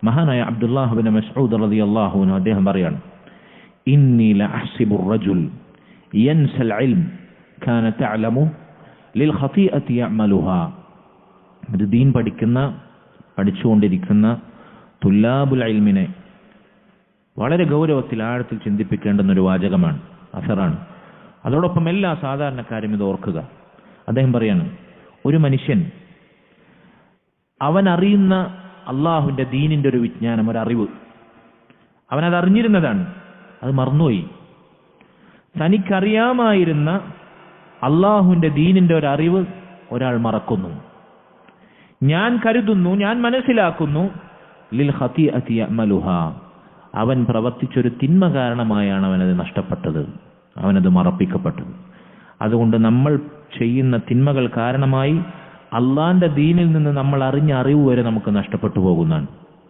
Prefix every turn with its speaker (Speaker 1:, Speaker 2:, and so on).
Speaker 1: മഹാനായ അബ്ദുല്ലാഹ് ഇബ്നു മസ്ഊദ് റളിയല്ലാഹു അൻഹു അദ്ദേഹം പറയാണ്, ഇന്നി ലഅഹ്സിബു റജുൽ യൻസൽ ഇൽം കാന തഅലമു ലിൽ ഖതീഅതി യഅമലുഹാ. ഒരു ദീൻ പഠിച്ചുകൊണ്ടിരിക്കുന്ന തുല്ലാബുൽ ഇൽമിനെ വളരെ ഗൗരവത്തിൽ ആഴത്തിൽ ചിന്തിപ്പിക്കേണ്ടുന്ന ഒരു വാചകമാണ്, അസറാണ്. അതോടൊപ്പം എല്ലാ സാധാരണക്കാരും ഇത് ഓർക്കുക. അദ്ദേഹം പറയാണ്, ഒരു മനുഷ്യൻ അവൻ അറിയുന്ന അള്ളാഹുവിന്റെ ദീനിന്റെ ഒരു വിജ്ഞാനം, ഒരറിവ്, അവനത് അറിഞ്ഞിരുന്നതാണ്, അത് മറന്നുപോയി. തനിക്കറിയാമായിരുന്ന അള്ളാഹുവിന്റെ ദീനിന്റെ ഒരറിവ് ഒരാൾ മറക്കുന്നു. ഞാൻ കരുതുന്നു, ഞാൻ മനസ്സിലാക്കുന്നു, ലിൽ ഖതീഅതി യഅമലുഹാ, അവൻ പ്രവർത്തിച്ചൊരു തിന്മ കാരണമായാണ് അവനത് നഷ്ടപ്പെട്ടത്, അവനത് മറപ്പിക്കപ്പെട്ടത്. അതുകൊണ്ട് നമ്മൾ ചെയ്യുന്ന തിന്മകൾ കാരണമായി അള്ളാന്റെ ദീനിൽ നിന്ന് നമ്മൾ അറിഞ്ഞ അറിവ് വരെ നമുക്ക് നഷ്ടപ്പെട്ടു പോകുന്നതാണ്.